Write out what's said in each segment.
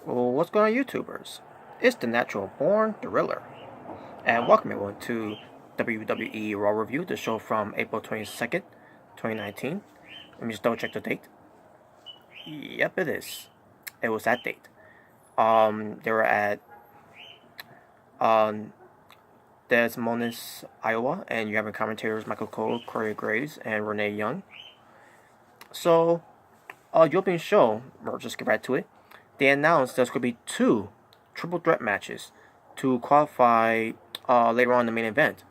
Well, what's going on, YouTubers? It's the Natural Born Thriller, and welcome everyone to WWE RAW Review, the show from April 22nd, 2019. Let me just double check the date. Yep, it is. It was that date. They were at um, Des Moines, Iowa, and you have commentators Michael Cole, Corey Graves, and Renee Young. So, the opening show, we'll just get right to it. They announced there's going to be two triple threat matches to qualify later on in the main event.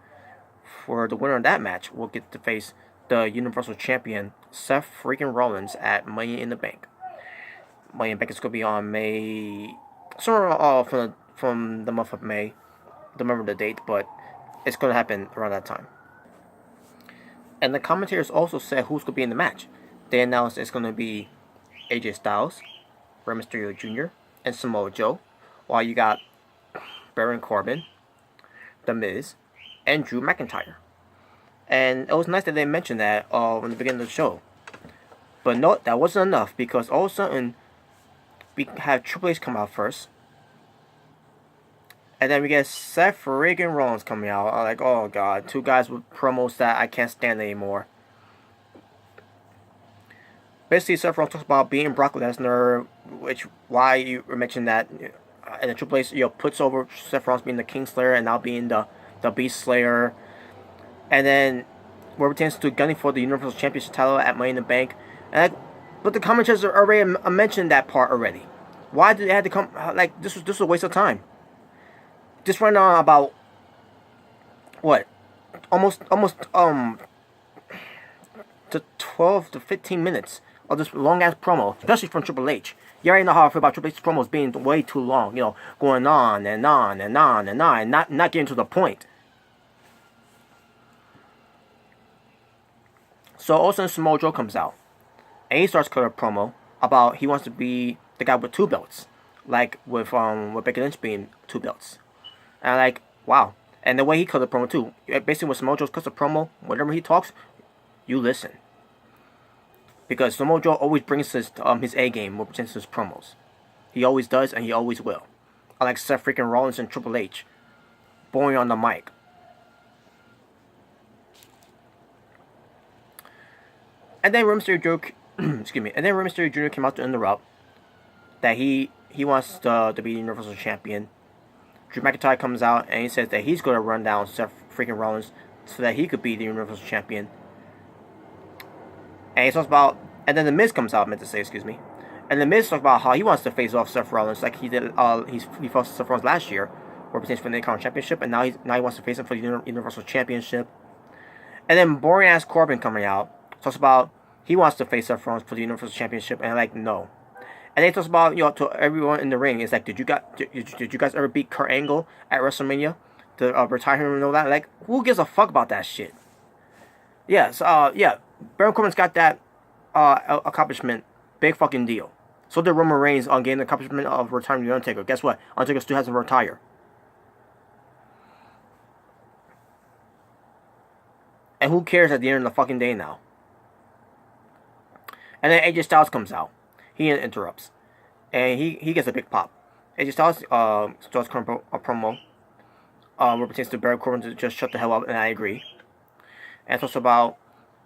For the winner of that match, will get to face the Universal Champion Seth freaking Rollins at Money in the Bank. Money in the Bank is going to be on May, somewhere from the month of May. Don't remember the date, but it's going to happen around that time. And the commentators also said who's going to be in the match. They announced it's going to be AJ Styles, Rey Mysterio Jr., and Samoa Joe, while you got Baron Corbin, The Miz, and Drew McIntyre. And it was nice that they mentioned that in the beginning of the show. But no, that wasn't enough, because all of a sudden, we have Triple H come out first. And then we get Seth friggin' Rollins coming out. I'm like, oh god, two guys with promos that I can't stand anymore. Basically, Seth Rollins talks about being Brock Lesnar, which why you mentioned that, and the Triple H puts over Seth Rollins being the Kingslayer and now being the Beast Slayer, and then where it pertains to gunning for the Universal Championship title at Money in the Bank, but the commentators already mentioned that part already. Why did they have to come? Like this was a waste of time. This went on about what, almost to 12 to 15 minutes of this long-ass promo, especially from Triple H. You already know how I feel about Triple H's promos being way too long, going on and on and on and on, and not getting to the point. So all of a sudden Samoa Joe comes out, and he starts cutting a promo about he wants to be the guy with two belts, like with Becky Lynch being two belts. And I'm like, wow. And the way he cut the promo too, basically when Samoa Joe cuts a promo, whenever he talks, you listen. Because Samoa Joe always brings his A game when it pertains to his promos. He always does, and he always will. I like Seth freaking Rollins and Triple H, boring on the mic. And then Rey Mysterio Jr. came out to interrupt that he wants to be Universal Champion. Drew McIntyre comes out and he says that he's going to run down Seth freaking Rollins so that he could be the Universal Champion. And he talks about, and then The Miz comes out, and The Miz talks about how he wants to face off Seth Rollins like he did. He fought Seth Rollins last year, where pertains for the Intercontinental Championship, and now he wants to face him for the Universal Championship. And then boring ass Corbin coming out talks about he wants to face Seth Rollins for the Universal Championship, and I'm like, no. And then he talks about to everyone in the ring, it's like, did you guys ever beat Kurt Angle at WrestleMania to retire him and all that? Like, who gives a fuck about that shit? Yeah, so yeah. Baron Corbin's got that accomplishment. Big fucking deal. So did Roman Reigns on getting the accomplishment of retiring the Undertaker. Guess what? Undertaker still hasn't retired. And who cares at the end of the fucking day now? And then AJ Styles comes out. He interrupts. And he gets a big pop. AJ Styles starts a promo where it pertains to Baron Corbin to just shut the hell up, and I agree. And talks about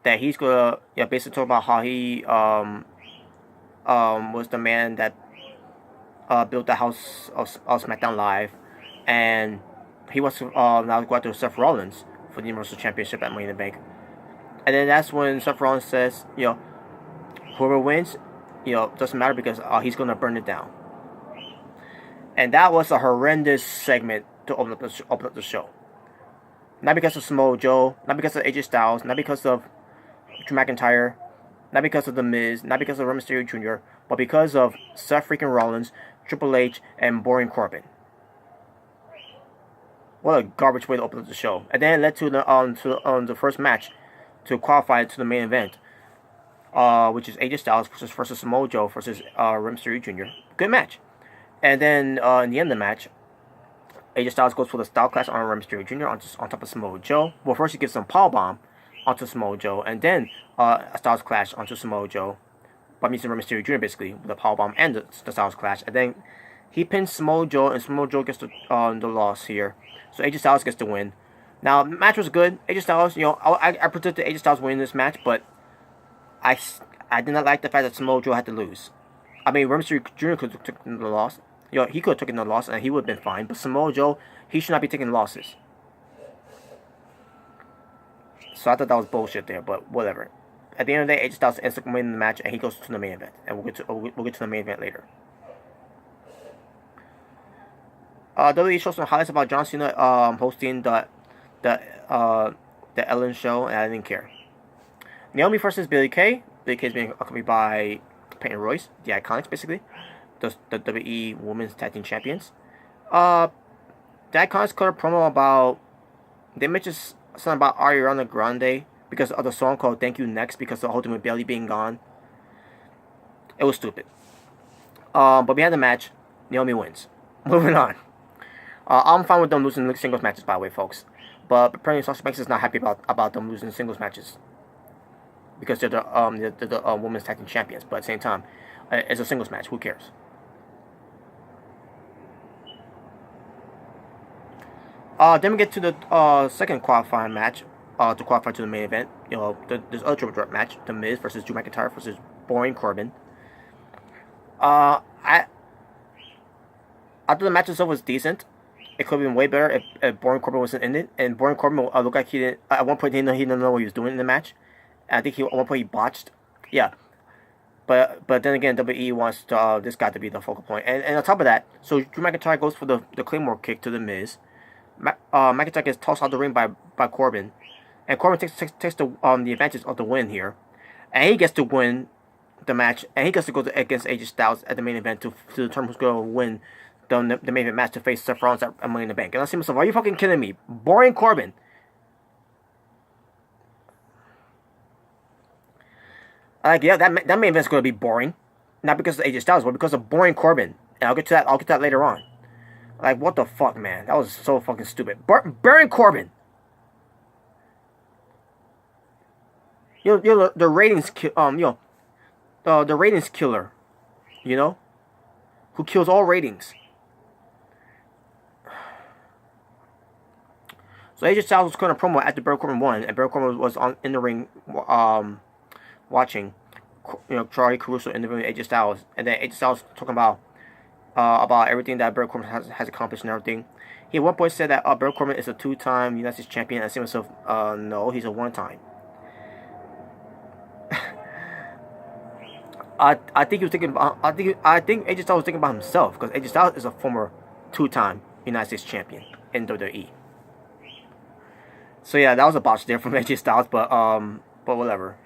that he's gonna basically talk about how he was the man that built the house of SmackDown Live, and he wants to now go after Seth Rollins for the Universal Championship at Money in the Bank. And then that's when Seth Rollins says, whoever wins, doesn't matter because he's gonna burn it down. And that was a horrendous segment to open up the show. Not because of Samoa Joe, not because of AJ Styles, not because of Drew McIntyre, not because of The Miz, not because of Rey Mysterio Jr., but because of Seth freaking Rollins, Triple H, and boring Corbin. What a garbage way to open up the show. And then it led to the first match to qualify to the main event, which is AJ Styles versus Samoa Joe versus Rey Mysterio Jr. Good match. And then in the end of the match, AJ Styles goes for the Style Clash on Rey Mysterio Jr. on top of Samoa Joe. Well, first he gives some powerbomb onto Samoa Joe, and then a Styles Clash onto Samoa Joe. But means Rey Mysterio Jr. basically with the powerbomb and the Styles Clash, and then He pins Samoa Joe, and Samoa Joe gets the loss here. So AJ Styles gets the win. Now, the match was good. AJ Styles, I predicted AJ Styles winning this match, but I did not like the fact that Samoa Joe had to lose. I mean, Rey Mysterio Jr. could have taken the loss. He could have taken the loss, and he would have been fine. But Samoa Joe, he should not be taking losses. So I thought that was bullshit there, but whatever. At the end of the day, AJ Styles ends up winning the match, and he goes to the main event. And we'll get to the main event later. WWE showed some highlights about John Cena hosting the Ellen show, and I didn't care. Naomi versus Billie Kay. Billie Kay is being accompanied by Peyton Royce, the Iconics, basically, the WWE Women's Tag Team Champions. The Iconics cut a promo about, they mentioned something about Ariana Grande because of the song called "Thank You Next" because of Ultimate Bailey being gone. It was stupid. But we had the match. Naomi wins. Moving on. I'm fine with them losing singles matches, by the way, folks. But apparently, Sasha Banks is not happy about them losing singles matches because they're the women's tag team champions. But at the same time, it's a singles match. Who cares? Then we get to the second qualifying match to qualify to the main event. This other triple threat match: The Miz versus Drew McIntyre versus Baron Corbin. I thought the match itself was decent. It could have been way better if Baron Corbin wasn't in it. And Baron Corbin looked like he didn't. At one point, he didn't know what he was doing in the match. I think at one point he botched. Yeah. But then again, WWE wants this guy to be the focal point. And on top of that, so Drew McIntyre goes for the Claymore kick to the Miz. McIntyre gets tossed out the ring by Corbin, and Corbin takes the advantage of the win here, and he gets to win the match, and he gets to go against AJ Styles at the main event to determine who's going to win the main event match to face Seth Rollins at Money in the Bank. And I see myself, are you fucking kidding me? Baron Corbin. Yeah, that main event's going to be boring, not because of AJ Styles, but because of Baron Corbin. And I'll get to that later on. Like, what the fuck, man? That was so fucking stupid. Baron Corbin. The ratings the ratings killer. Who kills all ratings. So AJ Styles was cutting a promo after Baron Corbin won, and Baron Corbin was in the ring watching Charlie Caruso interviewing AJ Styles, and then AJ Styles talking about everything that Baron Corbin has accomplished and everything. He at one point said that Baron Corbin is a 2-time United States champion. I see myself, no, he's a 1-time. I think he was thinking about. I think AJ Styles was thinking about himself because AJ Styles is a former 2-time United States champion in WWE. So yeah, that was a botch there from AJ Styles, but whatever.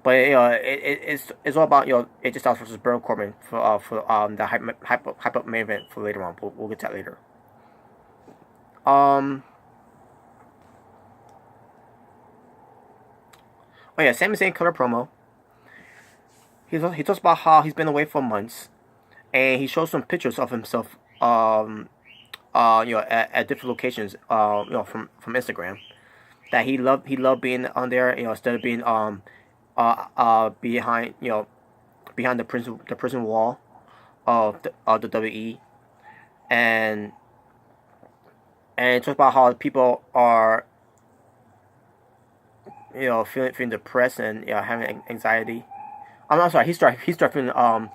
But it's all about AJ Styles versus Baron Corbin for the hype up main event for later on. We'll get to that later. Oh yeah, Sami Zayn cut a promo. He talks about how he's been away for months, and he shows some pictures of himself at different locations from Instagram, that he loved being on there instead of being behind the prison wall of the WWE, and it talks about how people are feeling depressed and having anxiety. I'm sorry, he started feeling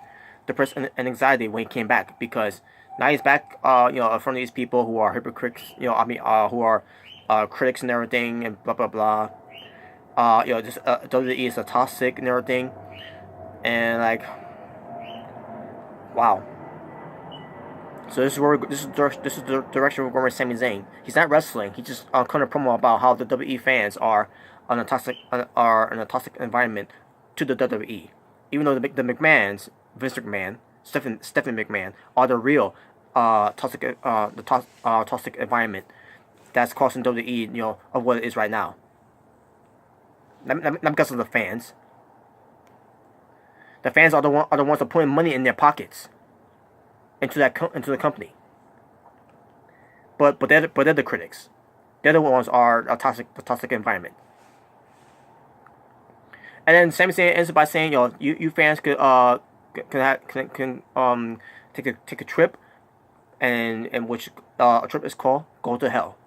depressed and anxiety when he came back, because now he's back in front of these people who are hypocrites, who are critics and everything and blah blah blah. Just WWE is a toxic and everything, and like, wow. So this is the direction we're going with Sami Zayn. He's not wrestling. He just kind of promo about how the WWE fans are in a toxic environment to the WWE. Even though the McMahons, Vince McMahon, Stephanie McMahon, are the real toxic environment that's causing WWE of what it is right now. Not because of the fans. The fans are the ones that are putting money in their pockets into the company. But they're the critics. They're the ones are the toxic environment. And then Sami Zayn ends up by saying, you fans can take a trip and which a trip is called Go to Hell.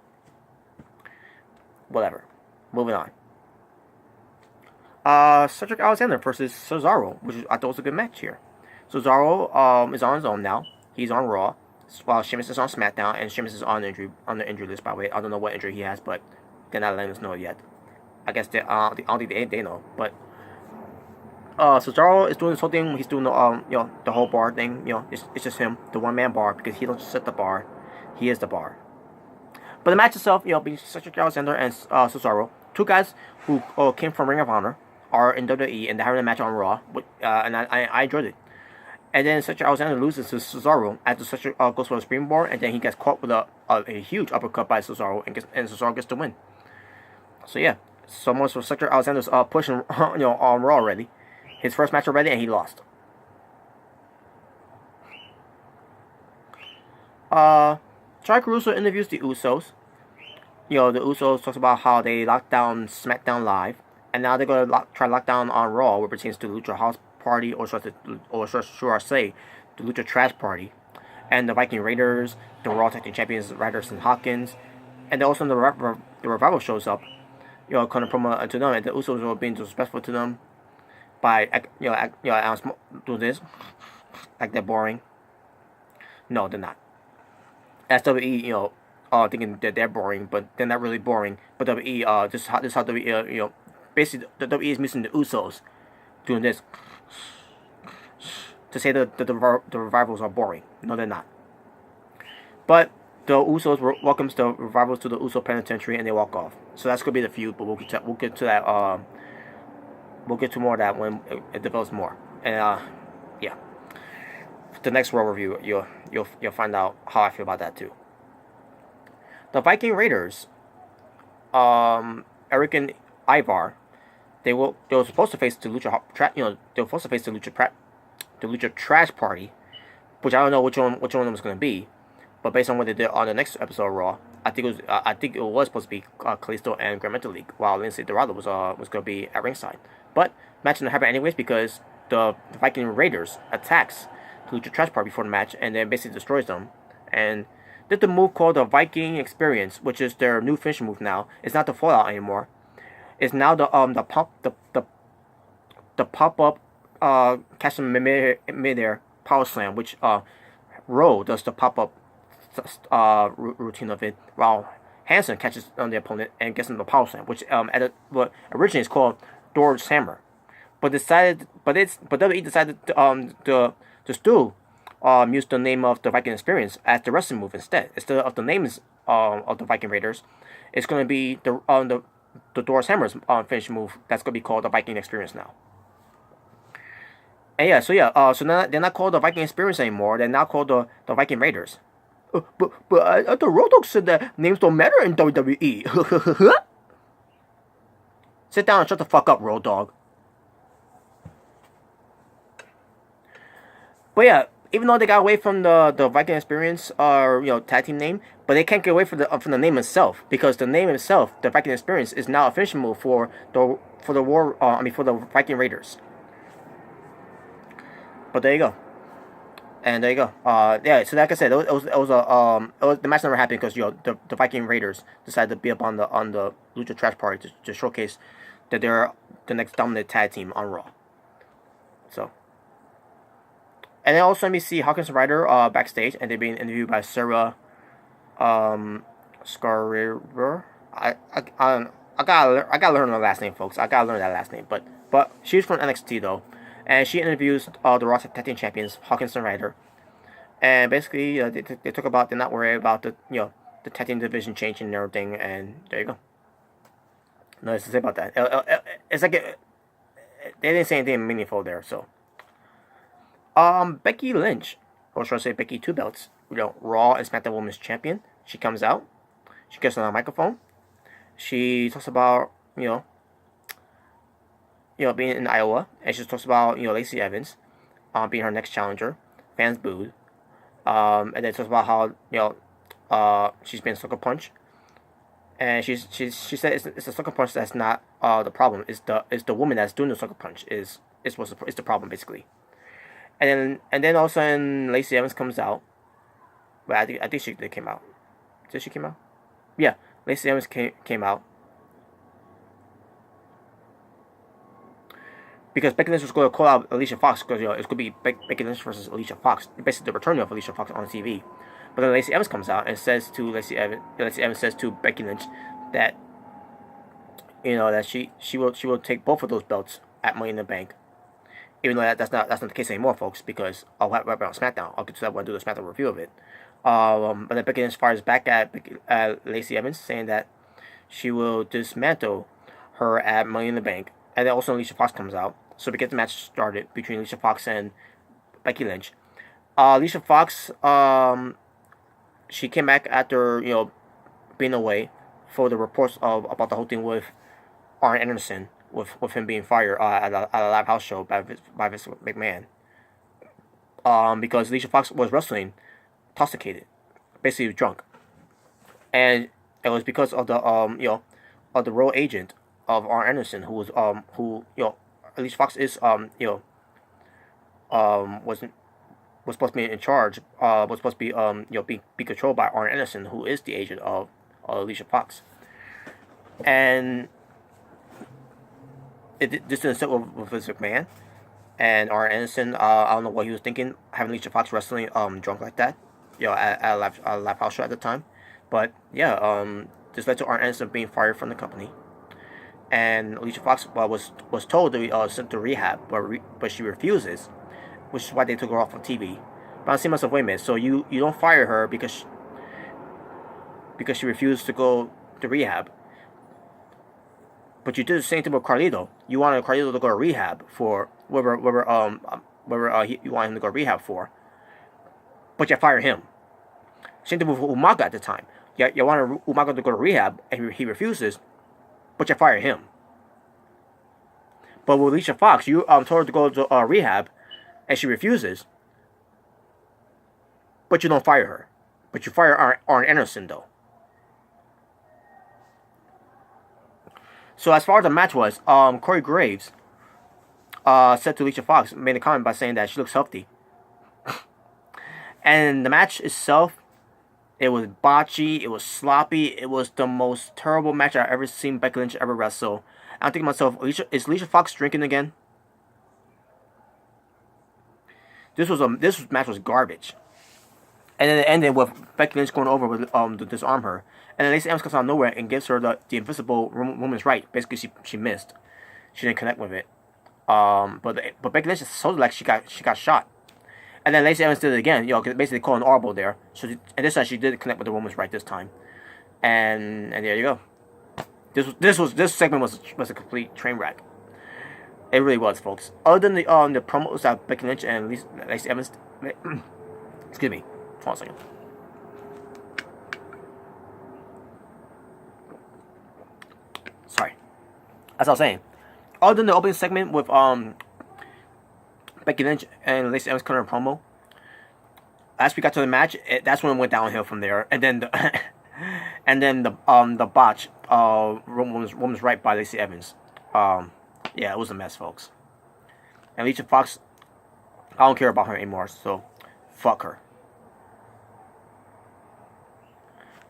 Whatever. Moving on. Cedric Alexander versus Cesaro, which I thought was a good match here. Cesaro is on his own now. He's on Raw, while Sheamus is on SmackDown, and Sheamus is on the injury list. By the way, I don't know what injury he has, but they're not letting us know yet. I guess I don't think they know. But Cesaro is doing this whole thing. He's doing the the whole bar thing. It's just him, the one-man bar, because he don't just set the bar, he is the bar. But the match itself, between Cedric Alexander and Cesaro, two guys who came from Ring of Honor, are in WWE, and they're having a match on Raw, and I enjoyed it. And then Cedric Alexander loses to Cesaro after Cedric goes for a springboard, and then he gets caught with a huge uppercut by Cesaro, and Cesaro gets the win. So yeah, so much for Cedric Alexander's pushing on Raw already. His first match already, and he lost. Jericho Caruso interviews the Usos. The Usos talks about how they locked down SmackDown Live, and now they're going to try to lock down on Raw, which pertains to Lucha House Party, or should I say, the Lucha Trash Party, and the Viking Raiders, the Raw Tag Team Champions, Ryder and Hawkins, and then also the Revival shows up, kind of promo to them, and the Usos are being disrespectful to them by do this, like they're boring. No, they're not. SWE, thinking that they're boring, but they're not really boring. But WWE, this is how WWE, basically the WWE is missing the Usos doing this to say that the Revivals are boring. No, they're not. But the Usos welcomes the Revivals to the Uso Penitentiary, and they walk off. So that's gonna be the feud, but we'll get to that. We'll get to more of that when it develops more. And yeah, the next Raw review, you'll find out how I feel about that too. The Viking Raiders, Eric and Ivar, they were supposed to face the Lucha they were supposed to face the Lucha Trash Party, which I don't know which one of them is going to be, but based on what they did on the next episode of Raw, I think it was supposed to be Kalisto and Grand Metalik, while Lindsay Dorado was going to be at ringside. But match didn't happen anyways because the Viking Raiders attacks the Lucha Trash Party before the match, and then basically destroys them, and did the move called the Viking Experience, which is their new finishing move now. It's not the Fallout anymore. It's now the pop up catch them mid-air power slam, which Rowe does the pop up routine of it, while Hansen catches on the opponent and gets him the power slam, which what originally is called Door's Hammer, but WWE decided to still use the name of the Viking Experience as the wrestling move instead of the names of the Viking Raiders. It's going to be the Door's Hammer's finish move that's going to be called the Viking Experience now. And yeah, so now they're not called the Viking Experience anymore. They're now called the Viking Raiders. But I thought Road Dogg said that names don't matter in WWE. Sit down and shut the fuck up, Road Dogg. But yeah, even though they got away from the Viking Experience tag team name, but they can't get away from the name itself, because the name itself, the Viking Experience, is now a finishing move for the Viking Raiders. But there you go, and there you go. Yeah. So like I said, the match never happened because the Viking Raiders decided to be up on the Lucha Trash Party to showcase that they're the next dominant tag team on Raw. So. And then also let me see Hawkins and Ryder backstage, and they're being interviewed by Sarah Scarrier. I gotta learn her last name, folks. I gotta learn that last name. But she's from NXT though, and she interviews the Raw Tag Team Champions Hawkins and Ryder, and basically they talk about they're not worried about the tag team division changing and everything, and there you go. Nothing to say about that. It's like they didn't say anything meaningful there, so. Becky Lynch, or should I say Becky Two Belts, Raw and SmackDown Women's Champion. She comes out. She gets on a microphone. She talks about, being in Iowa, and she talks about, Lacey Evans, being her next challenger. Fans booed. And then talks about how, she's been sucker punched. And she said it's a sucker punch that's not the problem. It's the woman that's doing the sucker punch is the problem basically. And then all of a sudden Lacey Evans comes out, But I think she did came out. Did she came out? Yeah, Lacey Evans came out because Becky Lynch was going to call out Alicia Fox because it's going to be Becky Lynch versus Alicia Fox, basically the return of Alicia Fox on TV. But then Lacey Evans comes out and says to Lacey Evans says to Becky Lynch that that she will take both of those belts at Money in the Bank. Even though that's not the case anymore, folks, because I'll have it on SmackDown. I'll get to that when I do the SmackDown review of it. But then Becky Lynch fires back at Lacey Evans, saying that she will dismantle her at Money in the Bank. And then also Alicia Fox comes out. So we get the match started between Alicia Fox and Becky Lynch. Alicia Fox, she came back after being away for the reports about the whole thing with Arn Anderson, with him being fired at a live house show by Vince McMahon. Because Alicia Fox was wrestling intoxicated, basically drunk, and it was because of the of the RAW agent of Arn Anderson, who was Alicia Fox is was supposed to be in charge, was supposed to be be controlled by Arn Anderson, who is the agent of Alicia Fox, and this didn't sit with Vince McMahon and Arn Anderson. I don't know what he was thinking, having Alicia Fox wrestling drunk like that, at a live house show at the time, but yeah, this led to Arn Anderson being fired from the company. And Alicia Fox was told to be sent to rehab, but she refuses, which is why they took her off of TV. But I see myself, wait a minute, so you don't fire her because she refused to go to rehab, but you did the same thing with Carlito. You wanted Carlito to go to rehab for whatever you want him to go to rehab for, but you fire him. Same thing with Umaga at the time. You wanted Umaga to go to rehab, and he refuses, but you fire him. But with Alicia Fox, you told her to go to rehab, and she refuses, but you don't fire her. But you fire Arn Anderson, though. So as far as the match was, Corey Graves said to Alicia Fox, made a comment by saying that she looks healthy. And the match itself, it was botchy, it was sloppy, it was the most terrible match I've ever seen Becky Lynch ever wrestle. I'm thinking to myself, is Alicia Fox drinking again? This match was garbage. And then it ended with Becky Lynch going over with to disarm her. And then Lacey Evans comes out of nowhere and gives her the invisible woman's right. Basically, she missed. She didn't connect with it. But Becky Lynch sounded like she got shot. And then Lacey Evans did it again, basically calling an audible there. So and this time she did connect with the woman's right this time. And there you go. This segment was a complete train wreck. It really was, folks. Other than the promos that Becky Lynch and Lacey Evans, excuse me, hold on a second. Sorry. As I was saying, other than the opening segment with Becky Lynch and Lacey Evans cutting a promo, as we got to the match, that's when it went downhill from there. And then the botch woman's right by Lacey Evans. Yeah, it was a mess, folks. And Alicia Fox, I don't care about her anymore, so fuck her.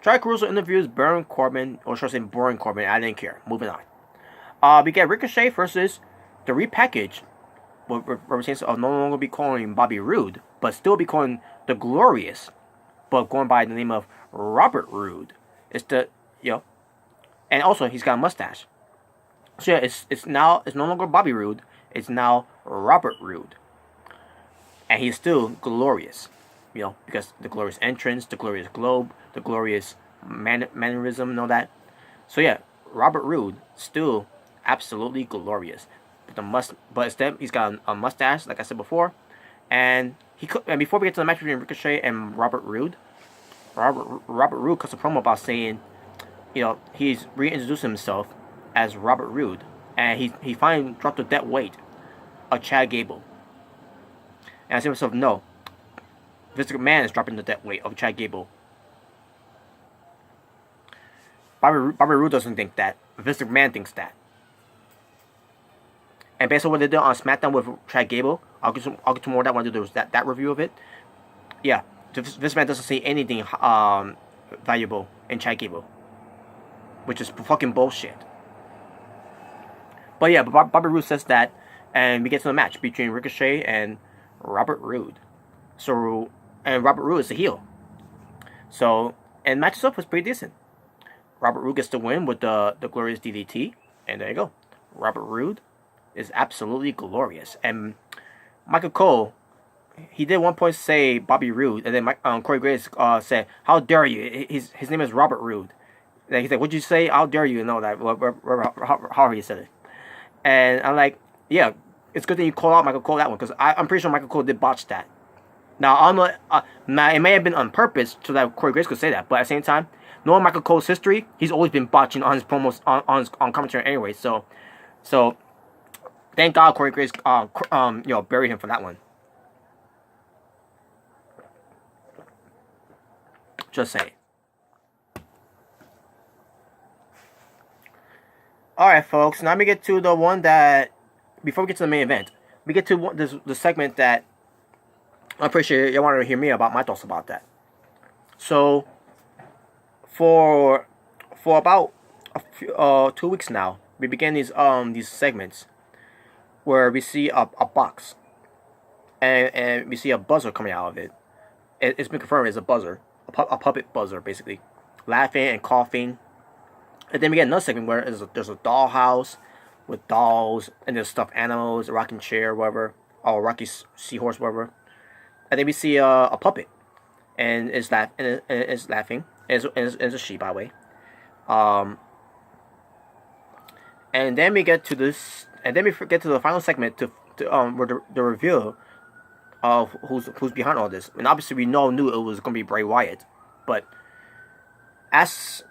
Triad Caruso interviews Baron Corbin, or should I say Baron Corbin? I didn't care. Moving on. We get Ricochet versus the repackaged, what represents of no longer be calling Bobby Roode, but still be calling the Glorious, but going by the name of Robert Roode. It's the and also he's got a mustache. So yeah, it's no longer Bobby Roode. It's now Robert Roode, and he's still glorious. Because the glorious entrance, the glorious globe, the glorious mannerism, and all that. So yeah, Robert Roode still absolutely glorious. But instead he's got a mustache, like I said before, and before we get to the match between Ricochet and Robert Roode, Robert Roode cuts a promo about saying, he's reintroduced himself as Robert Roode, and he finally dropped the dead weight of Chad Gable. And I said to myself, no, Vince McMahon is dropping the dead weight of Chad Gable. Bobby Roode doesn't think that. Vince McMahon thinks that. And based on what they did on SmackDown with Chad Gable, I'll get to more of that when I do that review of it. Yeah, This man doesn't say anything valuable in Chad Gable, which is fucking bullshit. But yeah, Bobby Roode says that, and we get to the match between Ricochet and Robert Roode. So, and Robert Roode is the heel. So, and match itself was pretty decent. Robert Roode gets the win with the glorious DDT, and there you go. Robert Roode is absolutely glorious. And Michael Cole, he did one point say Bobby Roode, and then Corey Graves said, "How dare you? His name is Robert Roode." And he said, "What'd you say? How dare you know that?" How he said it. And I'm like, yeah, it's good that you call out Michael Cole that one, because I'm pretty sure Michael Cole did botch that. Now, now it may have been on purpose so that Corey Graves could say that, but at the same time, knowing Michael Cole's history, he's always been botching on his promos on commentary anyway. So thank God Corey Graves buried him for that one. Just saying. Alright, folks, now we get to the one that, before we get to the main event, we get to the segment that I'm pretty sure you want to hear me about my thoughts about that. So, for about 2 weeks now, we began these segments where we see a box, and we see a buzzer coming out of it. It's been confirmed as a buzzer, a puppet buzzer, basically, laughing and coughing. And then we get another segment where there's a dollhouse with dolls, and there's stuffed animals, a rocking chair, whatever, or a rocky seahorse, whatever. And then we see a puppet, and it's laughing. It's a she, by the way. And then we get to this, and then we get to the final segment where the reveal of who's behind all this. And obviously we knew it was gonna be Bray Wyatt, but as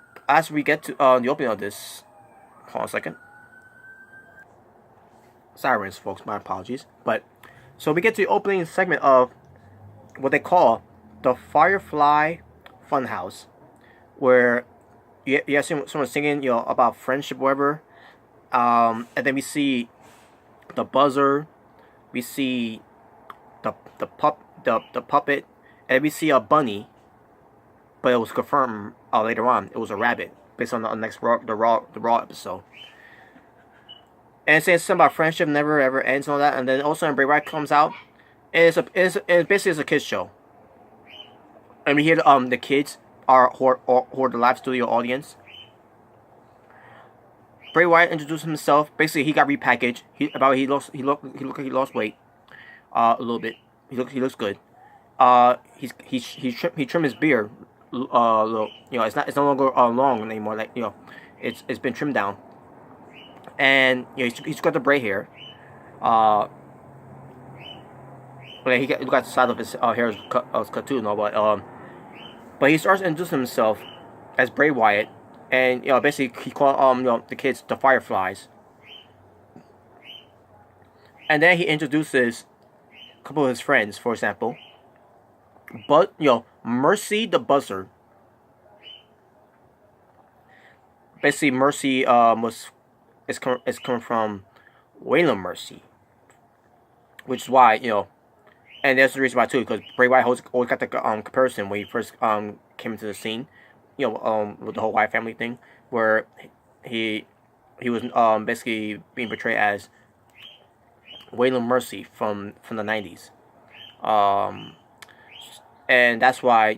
we get to the opening of this, hold on a second. Sirens, folks, my apologies. But so we get to the opening segment of what they call the Firefly Funhouse, where you have someone singing, about friendship, whatever. And then we see the buzzer, we see the puppet, and we see a bunny. But it was confirmed later on it was a rabbit, based on the next Raw episode. And saying something about friendship never ever ends and all that. And then also Bray Wyatt comes out, and it's basically a kids show. And we hear the kids who are the live studio audience. Bray Wyatt introduced himself. Basically, he got repackaged. He lost weight a little bit. He looks good. He trimmed his beard. Little, it's no longer long anymore. Like, it's been trimmed down. And he's got the Bray hair. He got the side of his hair was cut too, but he starts introducing himself as Bray Wyatt, and basically he called the kids the Fireflies. And then he introduces a couple of his friends, for example. But Mercy the Buzzer. Basically, Mercy is coming from Waylon Mercy, which is why and that's the reason why too, because Bray Wyatt always got the comparison when he first came into the scene, with the whole Wyatt family thing, where he was basically being portrayed as Waylon Mercy from the 90s. And that's why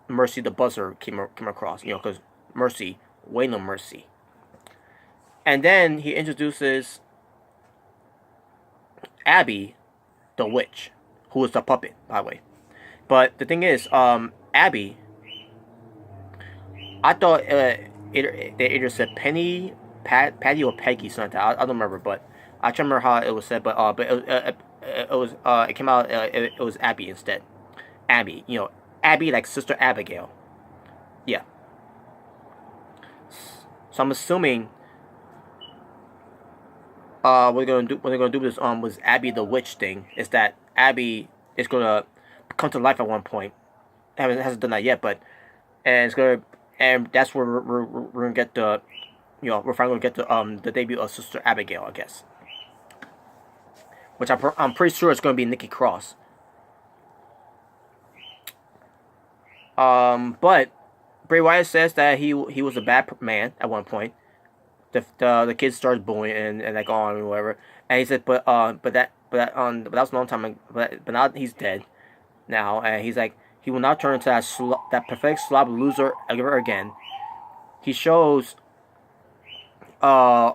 Mercy the Buzzer came across, because Mercy, Waylon Mercy. And then he introduces Abby the Witch, who is the puppet, by the way. But the thing is, Abby, I thought they either said Penny, Patty, or Peggy, something like that. I don't remember, but I can't remember how it was said. But it came out. It was Abby instead. Abby, Abby like Sister Abigail. Yeah. So I'm assuming what they're gonna do with this was Abby the Witch thing, is that Abby is gonna come to life at one point. Hasn't done that yet, but and that's where we're gonna get the we're finally gonna get the debut of Sister Abigail, I guess. Which I'm pretty sure it's gonna be Nikki Cross. But Bray Wyatt says that he was a bad man at one point. The kid starts bullying and like on or whatever, and he said, but that was a long time ago. But now he's dead now, and he's like he will not turn into that pathetic slob loser ever again. He shows a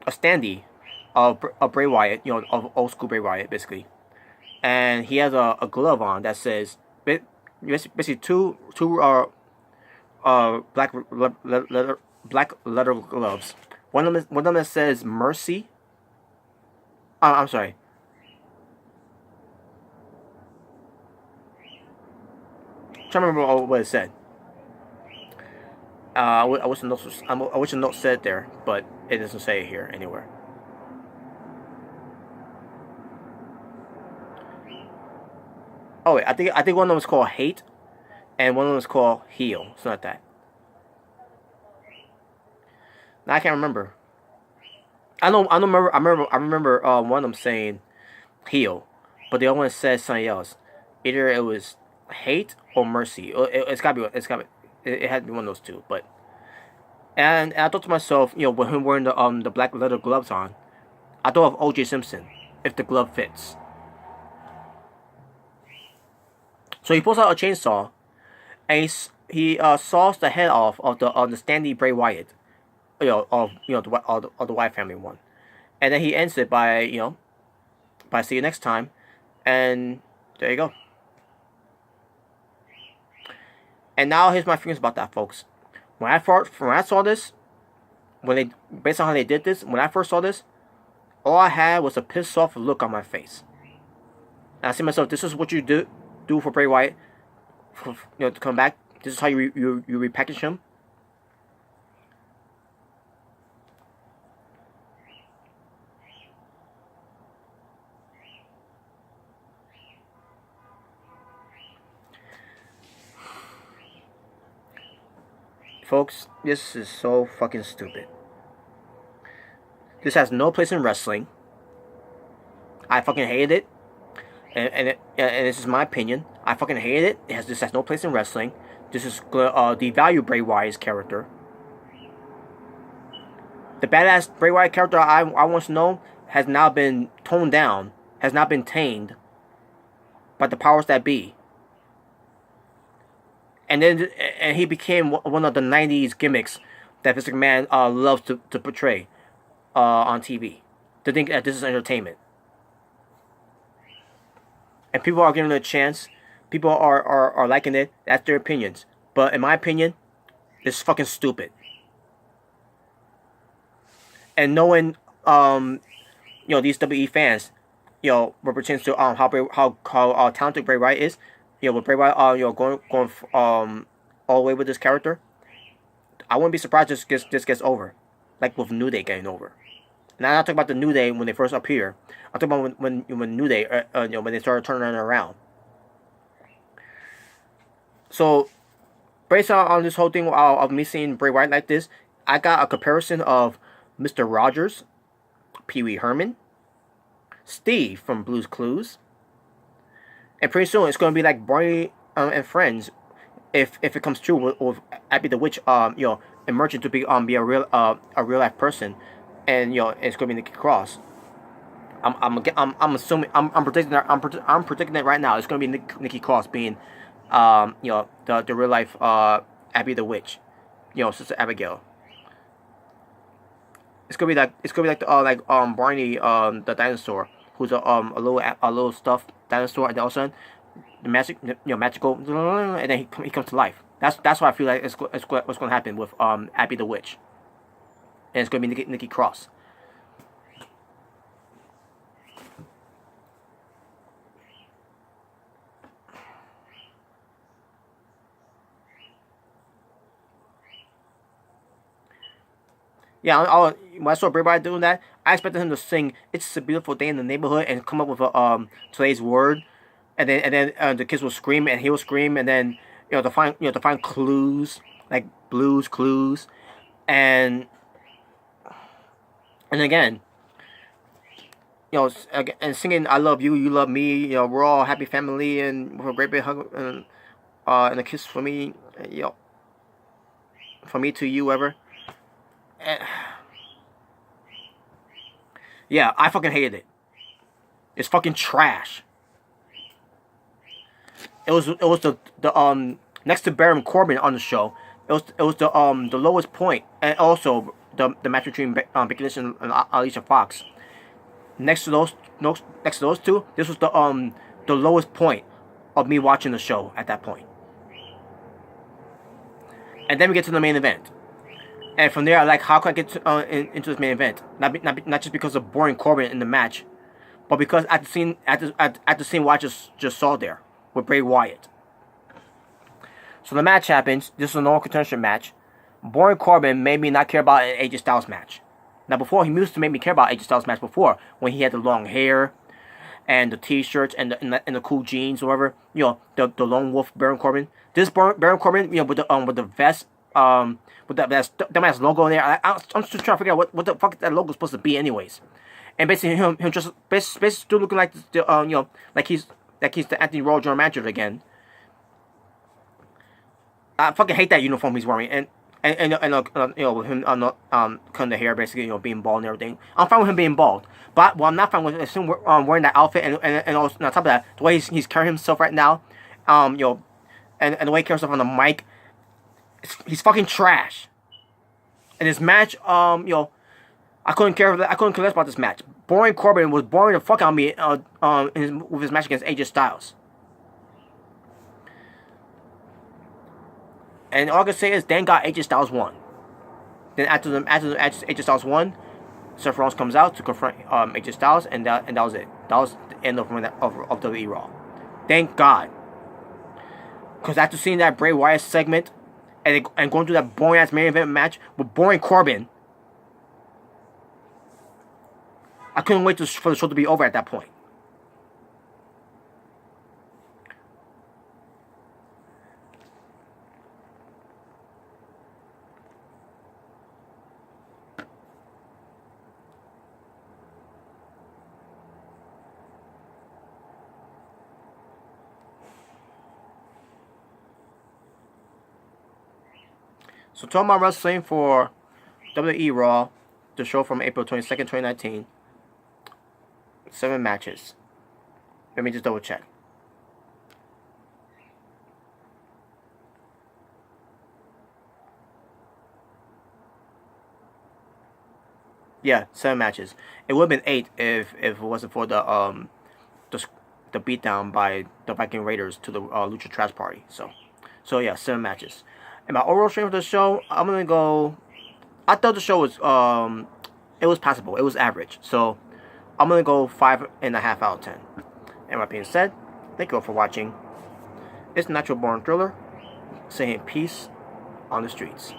standee of Bray Wyatt, of old school Bray Wyatt, basically, and he has a glove on that says basically two black leather gloves. One of them says mercy. I'm sorry. I'm trying to remember what it said. I wish the note said it there, but it doesn't say it here anywhere. Oh wait, I think one of them is called hate, and one of them is called heal. Something like that. Now I can't remember. I don't remember. I remember one of them saying heal, but the other one says something else. Either it was hate or mercy. It's gotta be. It had to be one of those two. But and I thought to myself, with him wearing the black leather gloves on, I thought of O.J. Simpson if the glove fits. So he pulls out a chainsaw, and he saws the head off of the standee Bray Wyatt, of the Wyatt family one, and then he ends it by by see you next time, and there you go. And now here's my feelings about that, folks. When I saw this, based on how they did this, when I first saw this, all I had was a pissed off look on my face. And I see myself, this is what you do for Bray Wyatt, to come back. This is how you repackage him. Folks, this is so fucking stupid. This has no place in wrestling. I fucking hated it. And this is my opinion. I fucking hated it. This has no place in wrestling. This is devalue Bray Wyatt's character. The badass Bray Wyatt character I once known has now been toned down, has now been tamed by the powers that be. And he became one of the 90s gimmicks that Vince McMahon loves to portray on TV. To think that this is entertainment. And people are giving it a chance. People are liking it. That's their opinions. But in my opinion, it's fucking stupid. And knowing these WWE fans, what pertains to how talented Bray Wyatt is, with Bray Wyatt going all the way with this character, I wouldn't be surprised if this gets over, like with New Day getting over. Now I'm not talking about the New Day when they first appear. I'm talking about when New Day, when they started turning it around. So, based on this whole thing of me seeing Bray Wyatt like this, I got a comparison of Mr. Rogers, Pee Wee Herman, Steve from Blue's Clues, and pretty soon it's going to be like Barney and Friends, if it comes true with Abby the Witch, emerging to be a real life person, and it's going to be Nikki Cross. I'm assuming I'm predicting it right now. It's going to be Nikki Cross being the real life Abby the Witch, Sister Abigail. It's gonna be like Barney the dinosaur, who's a little stuffed dinosaur, and then all of a sudden the magical, and then he comes to life. That's what I feel like it's what's gonna happen with Abby the Witch, and it's gonna be Nikki Cross. Yeah, when I saw Bray Wyatt doing that, I expected him to sing "It's a Beautiful Day in the Neighborhood" and come up with a today's word, and then the kids will scream and he will scream, and then to find clues like blues clues, and again, and singing "I love you, you love me," we're all a happy family, and with a great big hug, and And a kiss for me, yo. From me to you, whoever. Yeah, I fucking hated it. It's fucking trash. It was the next to Baron Corbin on the show. It was the lowest point, and also the match between Becky Lynch and Alicia Fox. Next to those two, this was the lowest point of me watching the show at that point. And then we get to the main event. And from there, I like, how can I get into this main event? Not just because of boring Corbin in the match, but because at the scene what I just saw there with Bray Wyatt. So the match happens. This is a normal contention match. Boring Corbin made me not care about an AJ Styles match. Now before, he used to make me care about AJ Styles match before, when he had the long hair and the t-shirts and the cool jeans or whatever. You know, the lone wolf Baron Corbin. This Baron Corbin, you know, with the vest, with that dumbass logo in there. I'm still trying to figure out what the fuck that logo is supposed to be, anyways. And basically him just basically still looking like the you know, like he's the Anthony Raw General Manager again. I fucking hate that uniform he's wearing, and you know, with him cutting the hair, basically, you know, being bald and everything. I'm fine with him being bald, but what I'm not fine with is him wearing that outfit, and also on top of that, the way he's carrying himself right now, you know, and the way he carries himself on the mic, he's fucking trash. And this match, you know, I couldn't care less about this match. Boring Corbin was boring the fuck out of me with his match against AJ Styles. And all I can say is, thank God AJ Styles won. Then after AJ Styles won, Seth Rollins comes out to confront AJ Styles, and that was it. That was the end of WWE RAW. Thank God. Because after seeing that Bray Wyatt segment, and going through that boring ass main event match with boring Corbin, I couldn't wait for the show to be over at that point. So talking about wrestling for WWE RAW, the show from April 22nd, 2019. 7 matches. Let me just double check. Yeah, 7 matches. It would have been 8 if it wasn't for the beatdown by the Viking Raiders to the Lucha Trash Party. So yeah, 7 matches. And my overall rating for the show, I'm gonna go. I thought the show was it was passable. It was average. So I'm gonna go 5.5 out of 10. And that being said, thank you all for watching. It's Natural Born Thriller, saying peace on the streets.